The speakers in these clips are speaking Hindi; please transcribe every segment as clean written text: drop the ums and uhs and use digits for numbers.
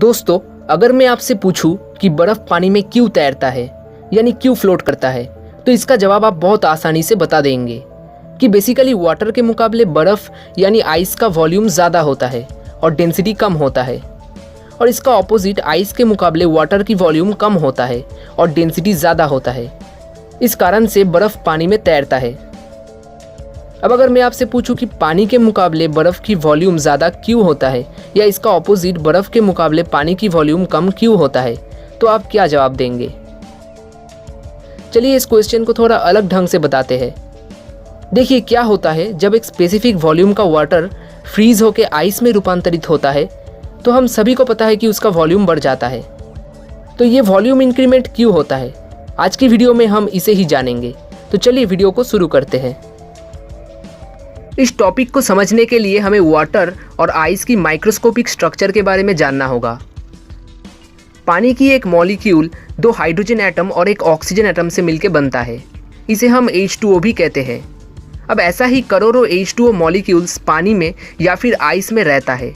दोस्तों, अगर मैं आपसे पूछूं कि बर्फ़ पानी में क्यों तैरता है यानी क्यों फ्लोट करता है, तो इसका जवाब आप बहुत आसानी से बता देंगे कि बेसिकली वाटर के मुकाबले बर्फ़ यानी आइस का वॉल्यूम ज़्यादा होता है और डेंसिटी कम होता है, और इसका ऑपोजिट आइस के मुकाबले वाटर की वॉल्यूम कम होता है और डेंसिटी ज़्यादा होता है। इस कारण से बर्फ़ पानी में तैरता है। अब अगर मैं आपसे पूछूं कि पानी के मुकाबले बर्फ़ की वॉल्यूम ज़्यादा क्यों होता है या इसका ऑपोजिट बर्फ़ के मुकाबले पानी की वॉल्यूम कम क्यों होता है, तो आप क्या जवाब देंगे? चलिए इस क्वेश्चन को थोड़ा अलग ढंग से बताते हैं। देखिए क्या होता है, जब एक स्पेसिफिक वॉल्यूम का वाटर फ्रीज होकर आइस में रूपांतरित होता है तो हम सभी को पता है कि उसका वॉल्यूम बढ़ जाता है। तो ये वॉल्यूम इंक्रीमेंट क्यों होता है, आज की वीडियो में हम इसे ही जानेंगे। तो चलिए वीडियो को शुरू करते हैं। इस टॉपिक को समझने के लिए हमें वाटर और आइस की माइक्रोस्कोपिक स्ट्रक्चर के बारे में जानना होगा। पानी की एक मॉलिक्यूल दो हाइड्रोजन एटम और एक ऑक्सीजन एटम से मिलकर बनता है। इसे हम H2O भी कहते हैं। अब ऐसा ही करोड़ों H2O मॉलिक्यूल्स पानी में या फिर आइस में रहता है,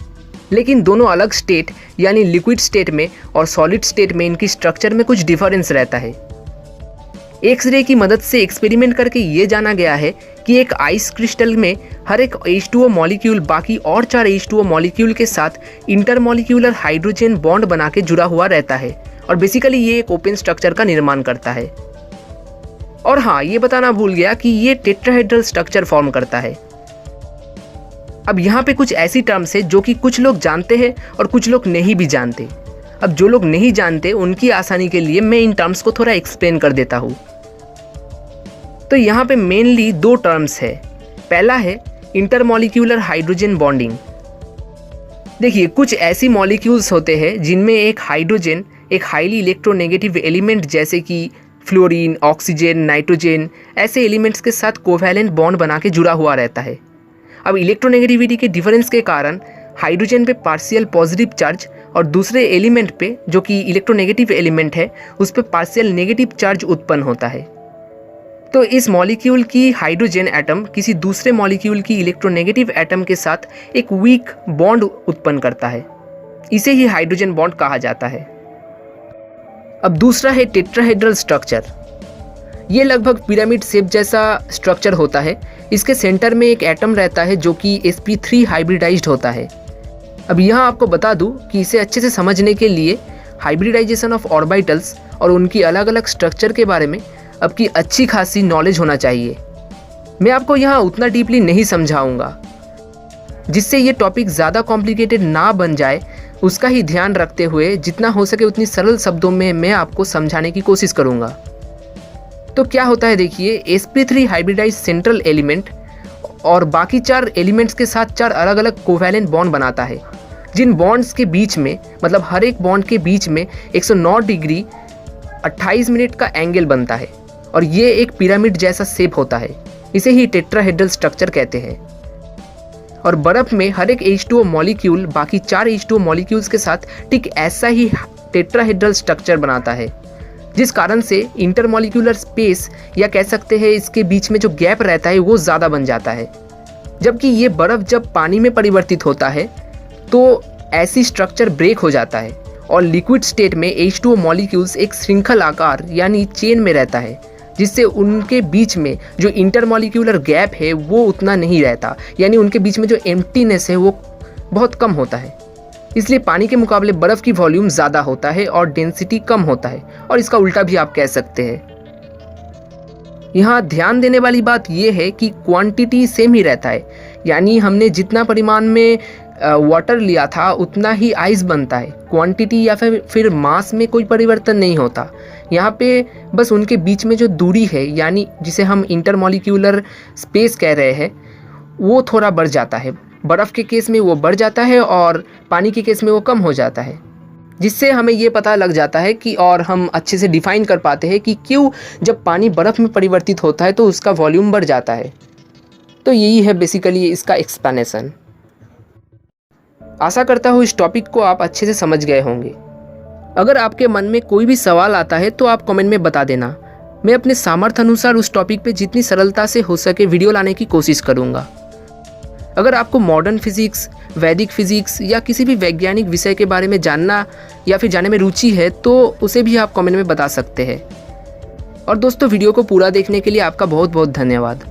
लेकिन दोनों अलग स्टेट यानी लिक्विड स्टेट में और सॉलिड स्टेट में इनकी स्ट्रक्चर में कुछ डिफरेंस रहता है। एक्सरे की मदद से एक्सपेरिमेंट करके ये जाना गया है कि एक आइस क्रिस्टल में हर एक H2O मॉलिक्यूल बाकी और 4 H2O मॉलिक्यूल के साथ इंटरमॉलिक्यूलर हाइड्रोजन बॉन्ड बना के जुड़ा हुआ रहता है, और बेसिकली ये एक ओपन स्ट्रक्चर का निर्माण करता है। और हाँ, ये बताना भूल गया कि ये टेट्राहेड्रल स्ट्रक्चर फॉर्म करता है। अब यहाँ पे कुछ ऐसी टर्म्स है जो कि कुछ लोग जानते हैं और कुछ लोग नहीं भी जानते। अब जो लोग नहीं जानते उनकी आसानी के लिए मैं इन टर्म्स को थोड़ा एक्सप्लेन कर देता हूँ। तो यहाँ पे मेनली दो टर्म्स है। पहला है इंटरमॉलिक्यूलर हाइड्रोजन बॉन्डिंग। देखिए कुछ ऐसी मॉलिक्यूल्स होते हैं जिनमें एक हाइड्रोजन एक हाईली इलेक्ट्रोनेगेटिव एलिमेंट जैसे कि फ्लोरीन, ऑक्सीजन, नाइट्रोजन ऐसे एलिमेंट्स के साथ कोवैलेंट बॉन्ड बना के जुड़ा हुआ रहता है। अब इलेक्ट्रोनेगेटिविटी के डिफरेंस के कारण हाइड्रोजन पे पार्शियल पॉजिटिव चार्ज और दूसरे एलिमेंट पे जो कि इलेक्ट्रोनेगेटिव एलिमेंट है उस पे पार्शियल नेगेटिव चार्ज उत्पन्न होता है। तो इस मॉलिक्यूल की हाइड्रोजन एटम किसी दूसरे मॉलिक्यूल की इलेक्ट्रोनेगेटिव एटम के साथ एक वीक बॉन्ड उत्पन्न करता है। इसे ही हाइड्रोजन बॉन्ड कहा जाता है। अब दूसरा है टेट्राहेड्रल स्ट्रक्चर। ये लगभग पिरामिड शेप जैसा स्ट्रक्चर होता है। इसके सेंटर में एक एटम रहता है जो कि sp3 हाइब्रिडाइज्ड होता है। अब यहाँ आपको बता दूँ कि इसे अच्छे से समझने के लिए हाइब्रिडाइजेशन ऑफ ऑर्बिटल्स और उनकी अलग अलग स्ट्रक्चर के बारे में आपकी अच्छी खासी नॉलेज होना चाहिए। मैं आपको यहाँ उतना डीपली नहीं समझाऊंगा, जिससे ये टॉपिक ज़्यादा कॉम्प्लिकेटेड ना बन जाए। उसका ही ध्यान रखते हुए जितना हो सके उतनी सरल शब्दों में मैं आपको समझाने की कोशिश करूँगा। तो क्या होता है, देखिए sp3 हाइब्रिडाइज्ड सेंट्रल एलिमेंट और बाकी 4 एलिमेंट्स के साथ 4 अलग अलग कोवैलेंट बॉन्ड बनाता है, जिन बॉन्ड्स के बीच में मतलब हर एक बॉन्ड के बीच में 109 डिग्री 28 मिनट का एंगल बनता है, और ये एक पिरामिड जैसा शेप होता है। इसे ही टेट्राहेड्रल स्ट्रक्चर कहते हैं। और बर्फ में हर एक H2O मॉलिक्यूल बाकी 4 H2O मॉलिक्यूल्स के साथ ठीक ऐसा ही टेट्राहेड्रल स्ट्रक्चर बनाता है, जिस कारण से इंटरमॉलिक्यूलर स्पेस या कह सकते हैं इसके बीच में जो गैप रहता है वो ज़्यादा बन जाता है। जबकि ये बर्फ़ जब पानी में परिवर्तित होता है तो ऐसी स्ट्रक्चर ब्रेक हो जाता है और लिक्विड स्टेट में H2O मॉलिक्यूल्स एक श्रृंखल आकार यानी चेन में रहता है, जिससे उनके बीच में जो इंटरमॉलिक्यूलर गैप है वो उतना नहीं रहता, यानी उनके बीच में जो एम्प्टीनेस है वो बहुत कम होता है। इसलिए पानी के मुकाबले बर्फ़ की वॉल्यूम ज़्यादा होता है और डेंसिटी कम होता है, और इसका उल्टा भी आप कह सकते हैं। यहाँ ध्यान देने वाली बात यह है कि क्वांटिटी सेम ही रहता है, यानी हमने जितना परिमाण में वाटर लिया था उतना ही आइस बनता है। क्वांटिटी या फिर मास में कोई परिवर्तन नहीं होता। यहाँ पे बस उनके बीच में जो दूरी है यानी जिसे हम इंटरमॉलिक्यूलर स्पेस कह रहे हैं वो थोड़ा बढ़ जाता है। बर्फ़ के केस में वो बढ़ जाता है और पानी के केस में वो कम हो जाता है, जिससे हमें ये पता लग जाता है कि और हम अच्छे से डिफ़ाइन कर पाते हैं कि क्यों जब पानी बर्फ़ में परिवर्तित होता है तो उसका वॉल्यूम बढ़ जाता है। तो यही है बेसिकली इसका एक्सप्लेनेशन। आशा करता हूँ इस टॉपिक को आप अच्छे से समझ गए होंगे। अगर आपके मन में कोई भी सवाल आता है तो आप कमेंट में बता देना। मैं अपने सामर्थ्य अनुसार उस टॉपिक पे जितनी सरलता से हो सके वीडियो लाने की कोशिश करूँगा। अगर आपको मॉडर्न फिज़िक्स, वैदिक फिज़िक्स या किसी भी वैज्ञानिक विषय के बारे में जानना या फिर जानने में रुचि है तो उसे भी आप कमेंट में बता सकते हैं। और दोस्तों, वीडियो को पूरा देखने के लिए आपका बहुत बहुत धन्यवाद।